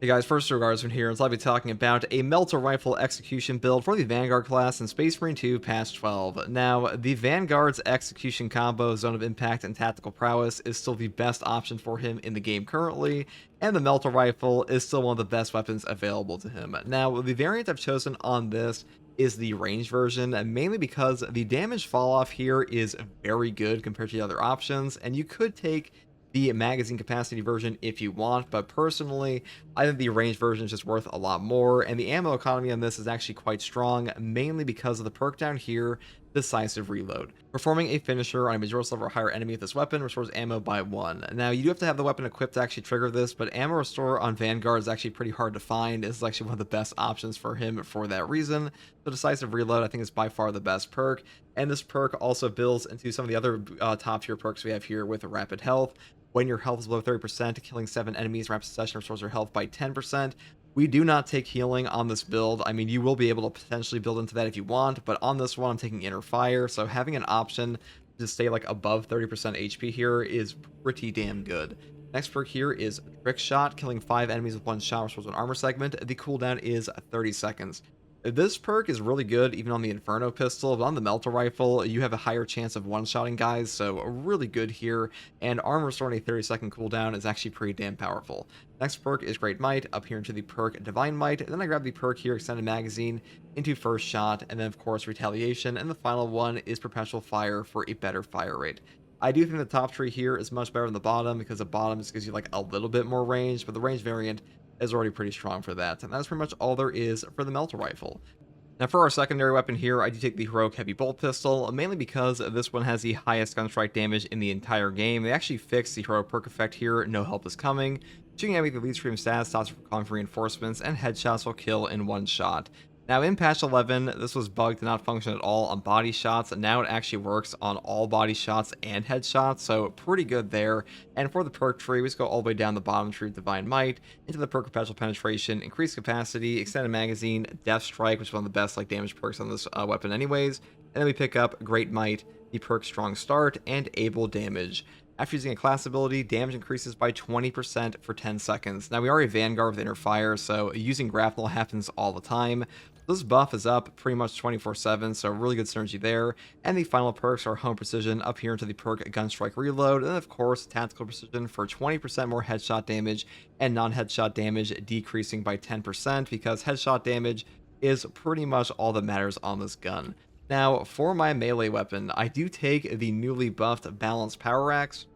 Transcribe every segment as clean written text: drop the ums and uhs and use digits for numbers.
Hey guys, first Guardsman here, and so I'll be talking about a Melter Rifle execution build for the Vanguard class in Space Marine 2 Patch 12. Now, the Vanguard's execution combo, Zone of Impact, and Tactical Prowess is still the best option for him in the game currently, and the Melter Rifle is still one of the best weapons available to him. Now, the variant I've chosen on this is the range version, mainly because the damage falloff here is very good compared to the other options, and you could take the magazine capacity version if you want, but personally I think the range version is just worth a lot more, and the ammo economy on this is actually quite strong, mainly because of the perk down here, Decisive Reload. Performing a finisher on a majority level or higher enemy with this weapon restores ammo by 1. Now, you do have to have the weapon equipped to actually trigger this, but ammo restore on Vanguard is actually pretty hard to find. This is actually one of the best options for him for that reason. So Decisive Reload, I think, is by far the best perk, and this perk also builds into some of the other top tier perks we have here with Rapid Health. When your health is below 30%, killing 7 enemies in rapid succession restores your health by 10%. We do not take healing on this build. I mean, you will be able to potentially build into that if you want, but on this one, I'm taking Inner Fire, so having an option to stay like above 30% HP here is pretty damn good. Next perk here is Trick Shot, killing 5 enemies with 1 shot restores an armor segment. The cooldown is 30 seconds. This perk is really good even on the Inferno pistol, but on the Melter Rifle, you have a higher chance of one-shotting guys, so really good here, and armor restoring a 30-second cooldown is actually pretty damn powerful. Next perk is Great Might, up here into the perk Divine Might, and then I grab the perk here, Extended Magazine, into First Shot, and then of course Retaliation, and the final one is Perpetual Fire for a better fire rate. I do think the top tree here is much better than the bottom, because the bottom just gives you like a little bit more range, but the range variant is already pretty strong for that, and that's pretty much all there is for the Melter Rifle. Now for our secondary weapon here, I do take the Heroic Heavy Bolt Pistol, mainly because this one has the highest gunstrike damage in the entire game. They actually fixed the Heroic Perk effect here, No Help is Coming. Shooting at me with the lead stream stats stops from calling for reinforcements, and headshots will kill in one shot. Now in patch 11, this was bugged to not function at all on body shots, and now it actually works on all body shots and headshots, so pretty good there. And for the perk tree, we just go all the way down the bottom tree with Divine Might, into the perk Perpetual Penetration, Increased Capacity, Extended Magazine, Death Strike, which is one of the best like damage perks on this weapon anyways, and then we pick up Great Might, the perk Strong Start, and Able Damage. After using a class ability, damage increases by 20% for 10 seconds. Now, we are a Vanguard with Inner Fire, so using Grapnel happens all the time. This buff is up pretty much 24/7, so really good synergy there. And the final perks are Home Precision up here into the perk Gunstrike Reload, and of course Tactical Precision for 20% more headshot damage, and non-headshot damage decreasing by 10%, because headshot damage is pretty much all that matters on this gun. Now, for my melee weapon, I do take the newly buffed Balanced Power Axe.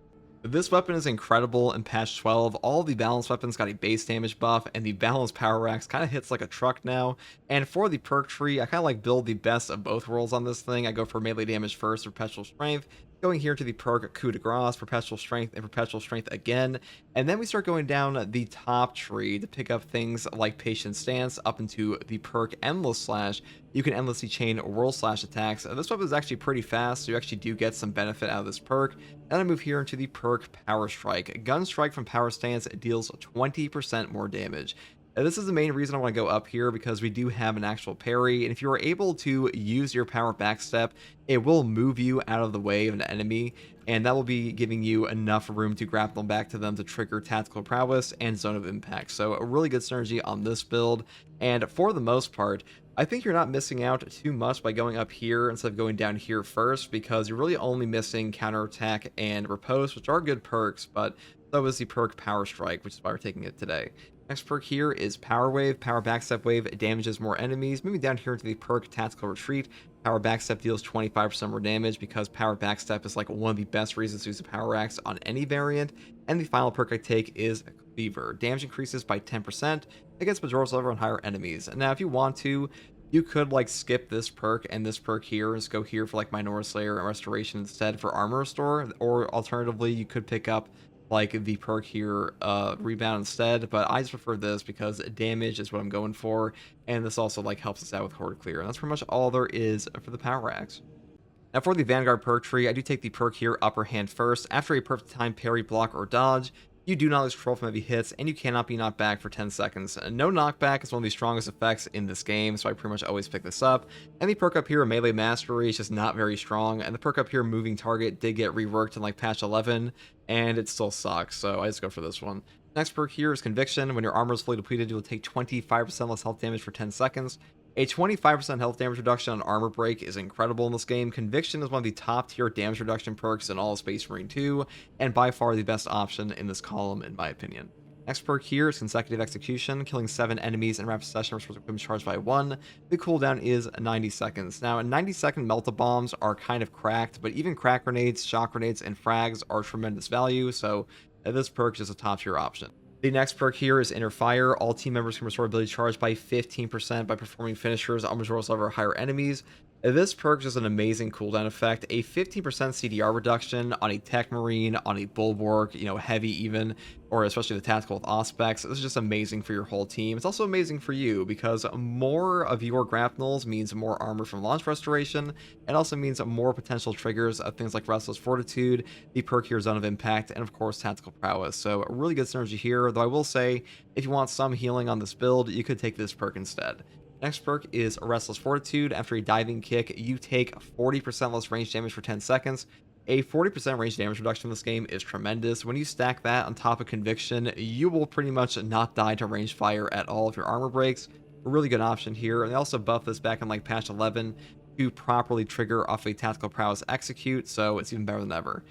This weapon is incredible in patch 12. All the balanced weapons got a base damage buff, and the balanced power axe kind of hits like a truck now. And for the perk tree, I kind of like build the best of both worlds on this thing. I go for melee damage first, Perpetual Strength, going here to the perk Coup de Grace, Perpetual Strength, and Perpetual Strength again. And then we start going down the top tree to pick up things like Patient Stance up into the perk Endless Slash. You can endlessly chain Whirl Slash attacks. This weapon is actually pretty fast, so you actually do get some benefit out of this perk. And I move here into the perk Power Strike. Gun Strike from Power Stance deals 20% more damage. This is the main reason I want to go up here, because we do have an actual parry, and if you are able to use your power backstep, it will move you out of the way of an enemy, and that will be giving you enough room to grapple back to them to trigger Tactical Prowess and Zone of Impact. So a really good synergy on this build, and for the most part, I think you're not missing out too much by going up here instead of going down here first, because you're really only missing Counterattack and Riposte, which are good perks, but so is the perk Power Strike, which is why we're taking it today. Next perk here is Power Wave. Power Backstep Wave damages more enemies. Moving down here into the perk Tactical Retreat, Power Backstep deals 25% more damage, because Power Backstep is like one of the best reasons to use a Power Axe on any variant. And the final perk I take is Cleaver. Damage increases by 10% against majority level and higher enemies. And now if you want to, you could like skip this perk and this perk here and just go here for like Minority Slayer and Restoration instead for Armor Restore, or alternatively you could pick up like the perk here, Rebound instead, but I just prefer this because damage is what I'm going for, and this also like helps us out with Horde Clear, and that's pretty much all there is for the Power Axe. Now for the Vanguard perk tree, I do take the perk here Upper Hand first. After a perfect time parry, block, or dodge, you do not lose control from heavy hits, and you cannot be knocked back for 10 seconds. No knockback is one of the strongest effects in this game, so I pretty much always pick this up. And the perk up here, Melee Mastery, is just not very strong, and the perk up here, Moving Target, did get reworked in like patch 11, and it still sucks, so I just go for this one. Next perk here is Conviction. When your armor is fully depleted, you will take 25% less health damage for 10 seconds. A 25% health damage reduction on armor break is incredible in this game. Conviction is one of the top tier damage reduction perks in all of Space Marine 2, and by far the best option in this column in my opinion. Next perk here is Consecutive Execution. Killing 7 enemies in rapid succession restores equipment charged by 1. The cooldown is 90 seconds. Now, 90-second melt-a-bombs are kind of cracked, but even crack grenades, shock grenades, and frags are tremendous value, so this perk is a top tier option. The next perk here is Inner Fire. All team members can restore ability charge by 15% by performing finishers on Majora's level or higher enemies. This perk is an amazing cooldown effect. A 15% CDR reduction on a Tech Marine, on a Bulwark, heavy even, or especially the tactical with Auspex. This is just amazing for your whole team. It's also amazing for you because more of your grapnels means more armor from launch restoration, and also means more potential triggers of things like Restless Fortitude, the perk here Zone of Impact, and of course Tactical Prowess. So a really good synergy here, though I will say, if you want some healing on this build, you could take this perk instead. Next perk is Restless Fortitude. After a diving kick, you take 40% less range damage for 10 seconds. A 40% range damage reduction in this game is tremendous. When you stack that on top of Conviction, you will pretty much not die to range fire at all if your armor breaks. A really good option here. And they also buffed this back in like patch 11 to properly trigger off a Tactical Prowess Execute, so it's even better than ever.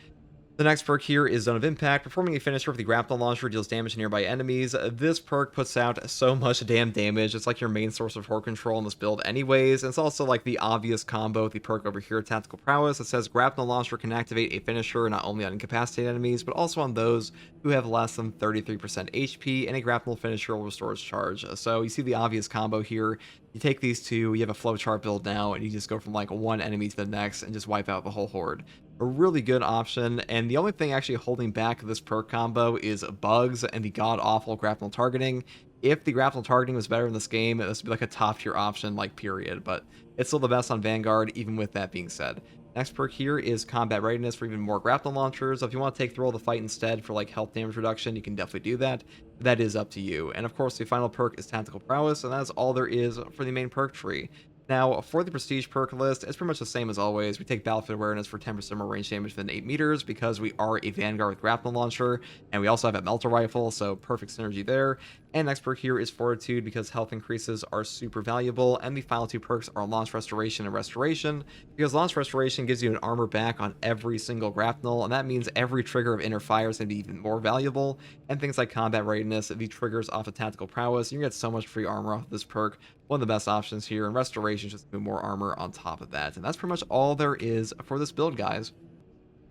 The next perk here is Zone of Impact. Performing a finisher with the grapple launcher deals damage to nearby enemies. This perk puts out so much damn damage. It's like your main source of horde control in this build anyways. And it's also like the obvious combo with the perk over here, Tactical Prowess. It says grapple launcher can activate a finisher not only on incapacitated enemies, but also on those who have less than 33% HP, and a grapple finisher will restore its charge. So you see the obvious combo here. You take these two, you have a flowchart build now, and you just go from like one enemy to the next and just wipe out the whole horde. A really good option, and the only thing actually holding back this perk combo is bugs and the god-awful grapple targeting. If the grapple targeting was better in this game, this would be like a top tier option, like period, but it's still the best on Vanguard, even with that being said. Next perk here is Combat Readiness for even more grapple launchers. So if you want to take through all the fight instead for like health damage reduction, you can definitely do that. That is up to you. And of course, the final perk is Tactical Prowess, and that's all there is for the main perk tree. Now, for the Prestige perk list, it's pretty much the same as always. We take Battlefield Awareness for 10% more range damage within 8 meters because we are a Vanguard with Grapple Launcher, and we also have a Melter Rifle, so perfect synergy there. And next perk here is Fortitude because health increases are super valuable, and the final two perks are Launch Restoration and Restoration, because Launch Restoration gives you an armor back on every single grapnel, and that means every trigger of Inner Fire is going to be even more valuable, and things like Combat Readiness, the triggers off of Tactical Prowess, you can get so much free armor off of this perk. One of the best options here, and Restoration is just more armor on top of that, and that's pretty much all there is for this build, guys.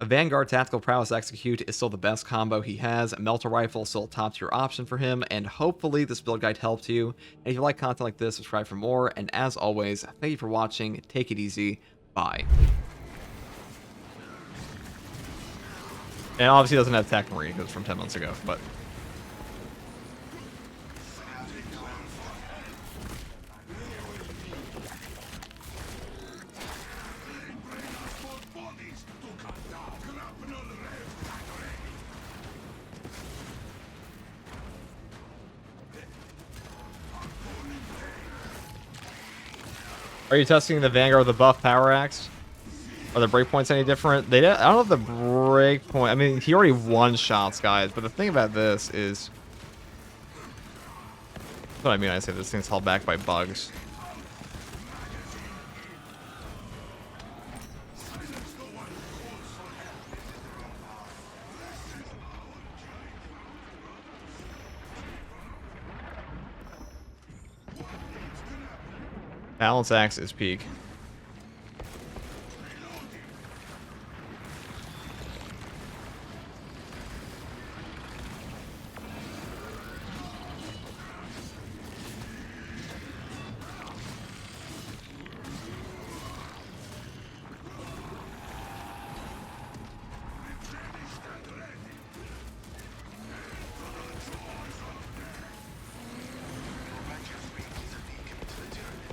A Vanguard Tactical Prowess Execute is still the best combo he has. Melter Rifle is still a top tier option for him, and hopefully this build guide helped you. And if you like content like this, subscribe for more, and as always, thank you for watching, take it easy, bye. And obviously doesn't have Tech Marine because it's from 10 months ago, but... Are you testing the Vanguard with the buff power axe? Are the breakpoints any different? I don't know if the breakpoint... I mean, he already one-shots, guys, but the thing about this is... That's what I mean when I say this thing's held back by bugs. Balance axe is peak.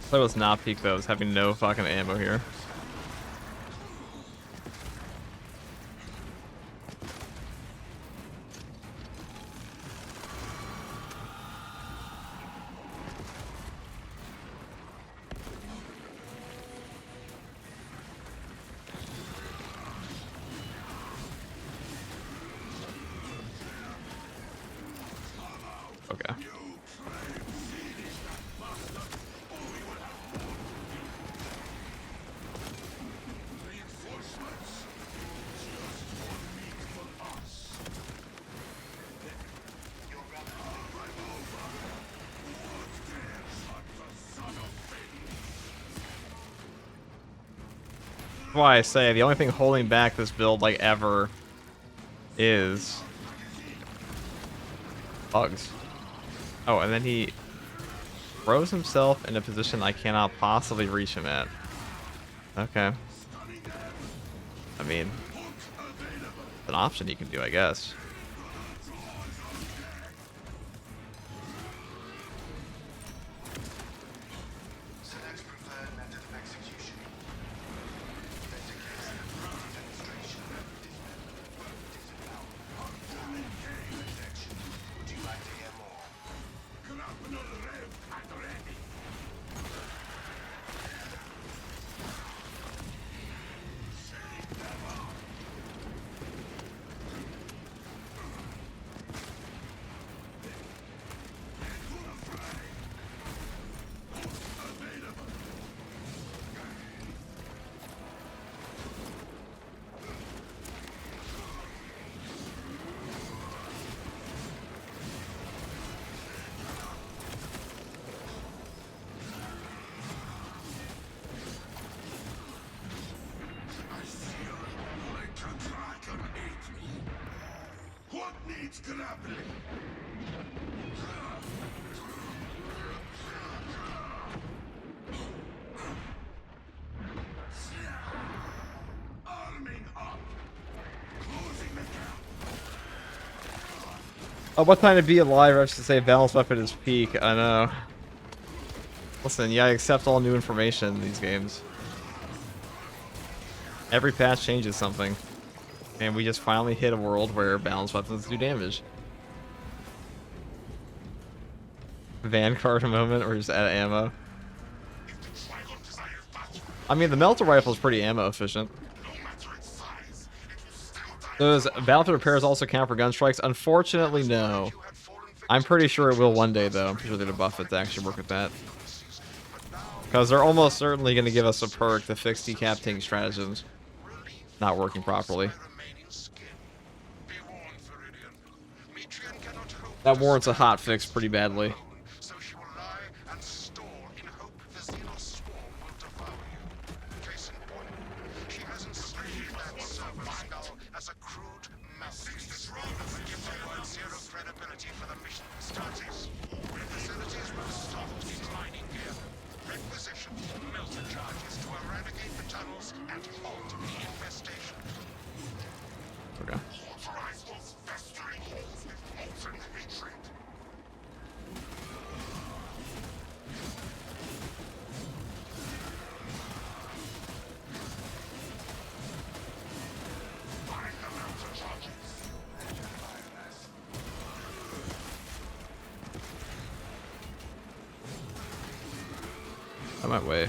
That was not peak though, I was having no fucking ammo here. why I say the only thing holding back this build like ever is bugs. Oh, and then he throws himself in a position I cannot possibly reach him at. Okay. I mean, it's an option you can do, I guess. Oh, what time to be alive? I should say balance weapon is peak. I know. Listen, yeah, I accept all new information in these games. Every patch changes something. And we just finally hit a world where balanced weapons do damage. Vanguard moment or just out of ammo. I mean, the melter rifle is pretty ammo efficient. Those battlefield repairs also count for gun strikes? Unfortunately, no. I'm pretty sure it will one day, though. I'm pretty sure they're gonna buff it to actually work with that. Because they're almost certainly going to give us a perk to fix decapitating stratagems not working properly. That warrants a hot fix pretty badly. On my way.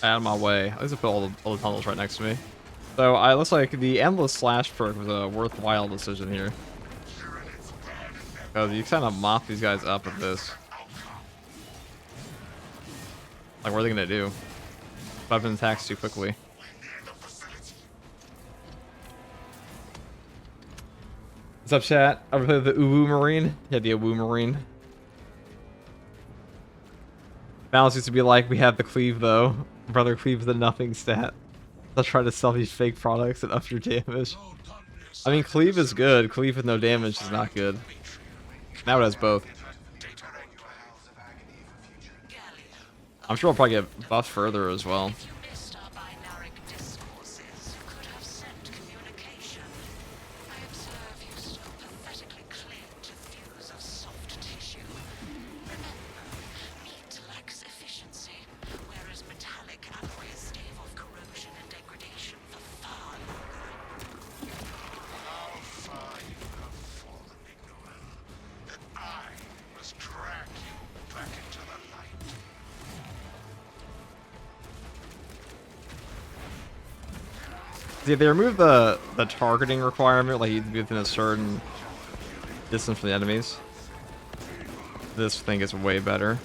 Out of my way. I just put all the tunnels right next to me. So it looks like the endless slash perk was a worthwhile decision here. Because you kind of mop these guys up with this. Like, what are they gonna do? Weapon attacks too quickly. What's up, chat? Over there, the Uwu Marine? Yeah, the Uwu Marine. Balance used to be like, we have the cleave though. Brother cleave the nothing stat. Let's try to sell these fake products and up your damage. I mean, cleave is good. Cleave with no damage is not good. Now it has both. I'm sure I'll probably get buffed further as well. See, if they remove the targeting requirement, like you be within a certain distance from the enemies, this thing is way better.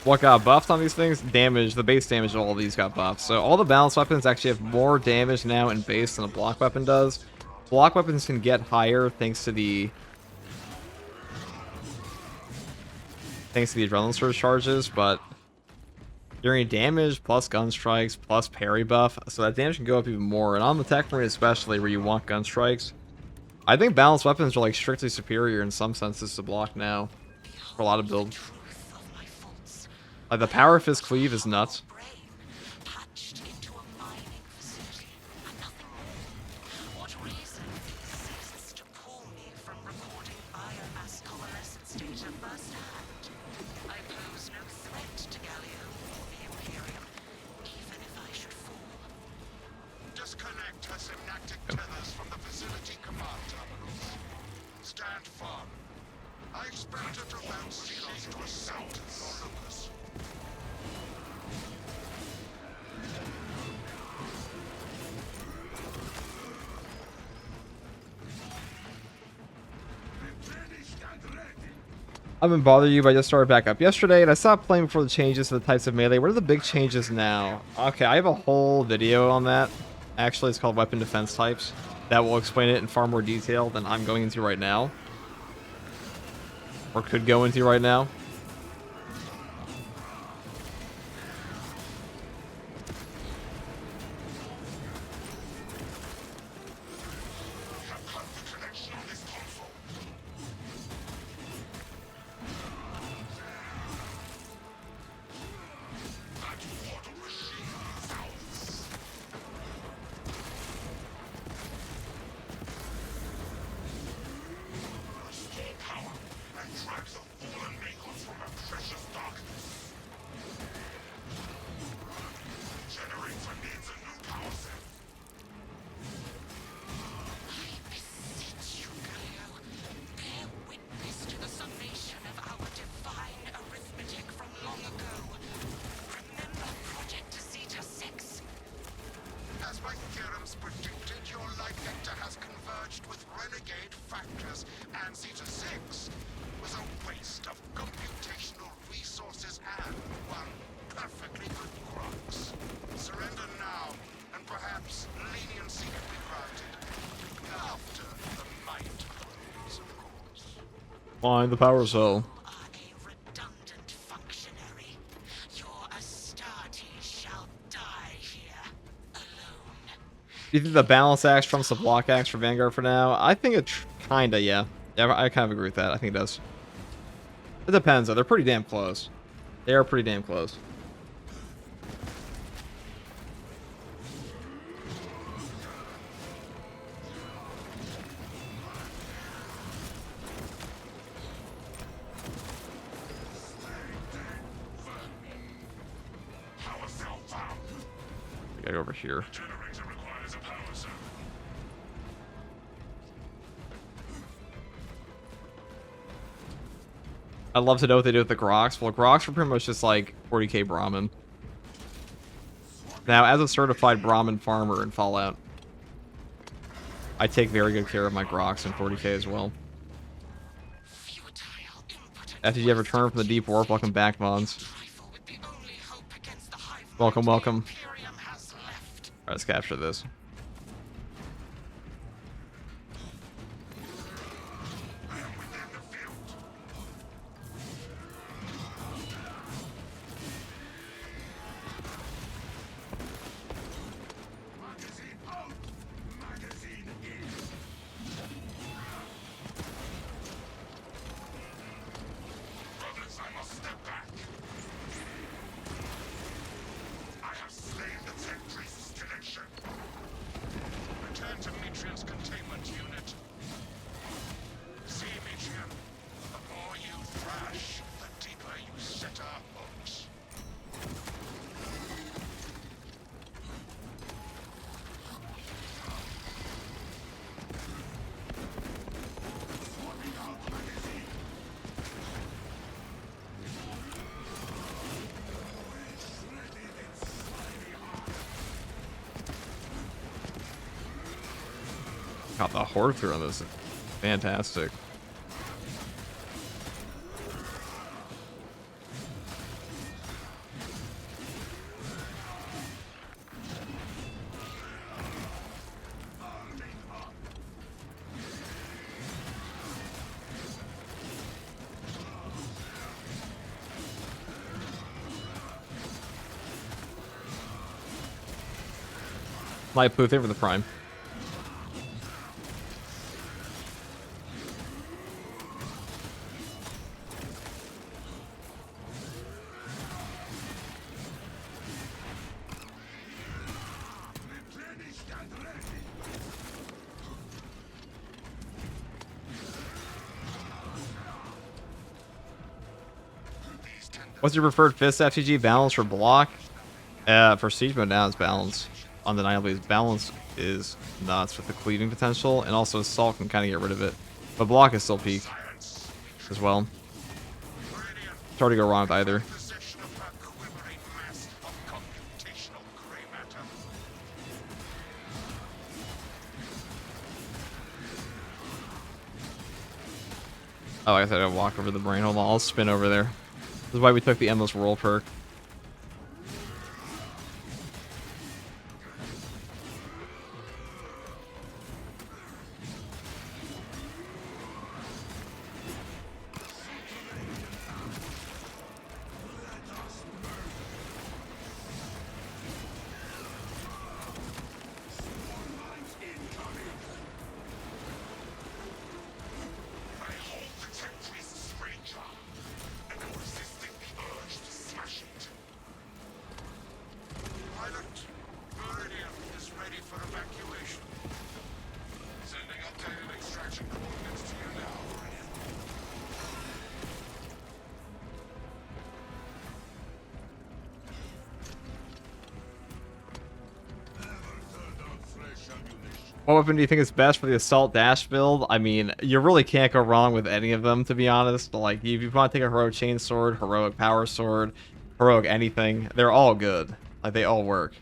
What got buffed on these things? Damage. The base damage of all of these got buffed. So all the balanced weapons actually have more damage now in base than a block weapon does. Block weapons can get higher thanks to the adrenaline surge charges, but during damage plus gun strikes plus parry buff, so that damage can go up even more. And on the tech marine especially, where you want gun strikes, I think balanced weapons are like strictly superior in some senses to block now for a lot of builds. Like the power fist cleave is nuts. I've been bothering you, but I just started back up yesterday, and I stopped playing before the changes to the types of melee. What are the big changes now? Okay, I have a whole video on that. Actually, it's called Weapon Defense Types. That will explain it in far more detail than I'm going into right now. Or could go into right now. Find the power cell. Do you think the balance axe trumps the block axe for Vanguard for now? I think it kinda, yeah. Yeah, I kind of agree with that. I think it does. It depends, though. They're pretty damn close. They are pretty damn close. I gotta go over here. I'd love to know what they do with the Grox. Well, Grox are pretty much just like 40k Brahmin. Now, as a certified Brahmin farmer in Fallout, I take very good care of my Grox in 40k as well. After you ever return from the deep warp, welcome back, Mons. Welcome, welcome. Alright, let's capture this. God, the horde through on this is fantastic. Light blue favor the prime. What's your preferred fist FTG? Balance for block? For siege mode now it's balance. Undeniably, balance is nuts with the cleaving potential, and also assault can kind of get rid of it. But block is still peak as well. It's hard to go wrong with either. Oh, I guess I gotta walk over the brain. Hold on, I'll spin over there. This is why we took the Endless Whirl perk. What weapon do you think is best for the Assault Dash build? I mean, you really can't go wrong with any of them, to be honest. Like, if you want to take a Heroic Chainsword, Heroic Power Sword, Heroic anything, they're all good. Like, they all work.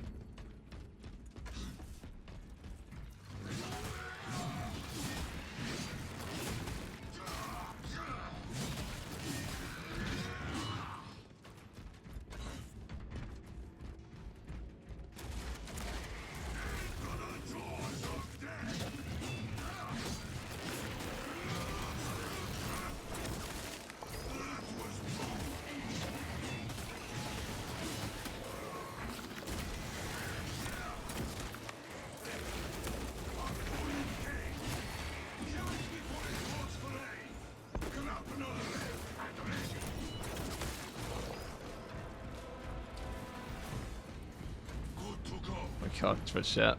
God, for shit.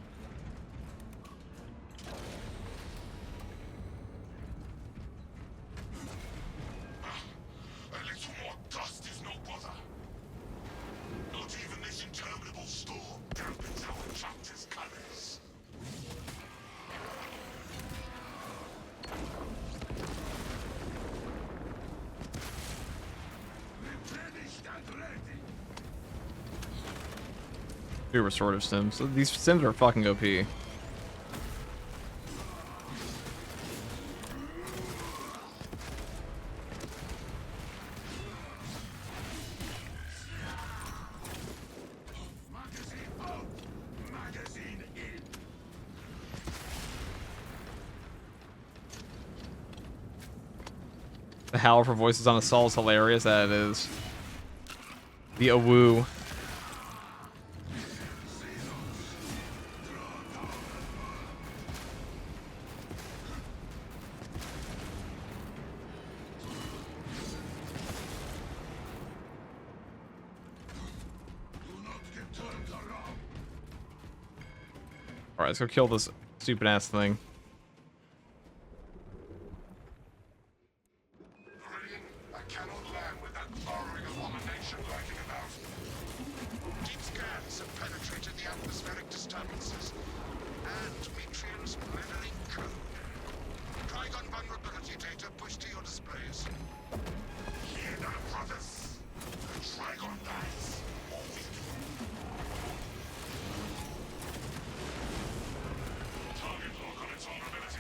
Restorative sims. These sims are fucking OP. The howl for voices on Assault is hilarious. That it is. The awoo. Alright, let's go kill this stupid ass thing. I cannot land with that burrowing abomination lurking about. Deep scans have penetrated the atmospheric disturbances and Metrian's meddling code. Trigon vulnerability data pushed to your displays. Here now, brothers. The Trigon dies. Or we do. Target lock on its vulnerability.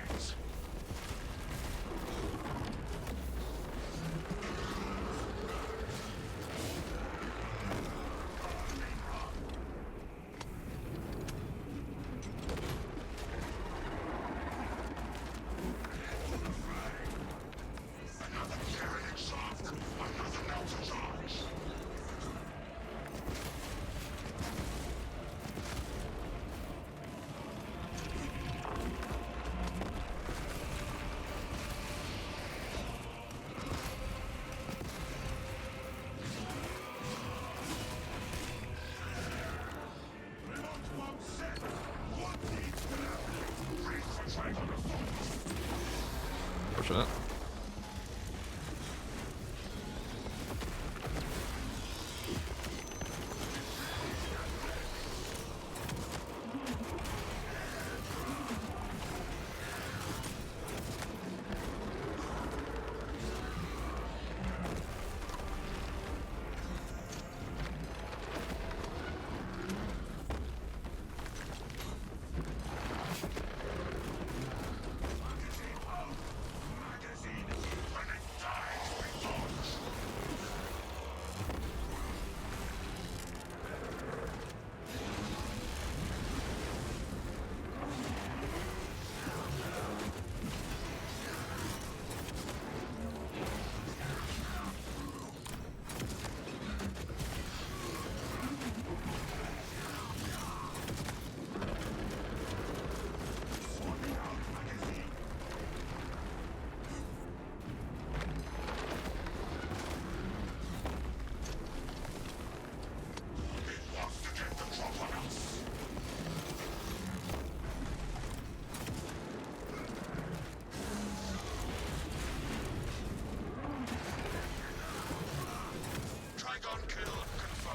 unfortunate.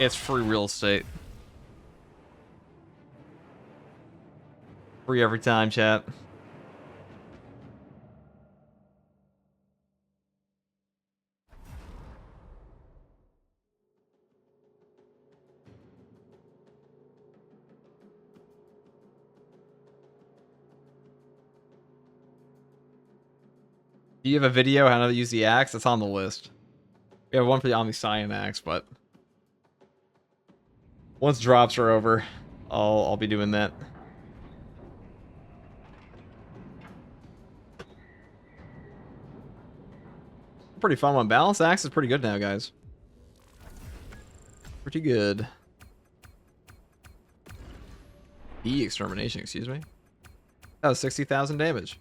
It's free real estate. Free every time, chat. Do you have a video on how to use the axe? It's on the list. We have one for the Omniscion axe, but once drops are over, I'll be doing that. Pretty fun one. Balance axe is pretty good now, guys. Pretty good. Extermination, excuse me. That was 60,000 damage.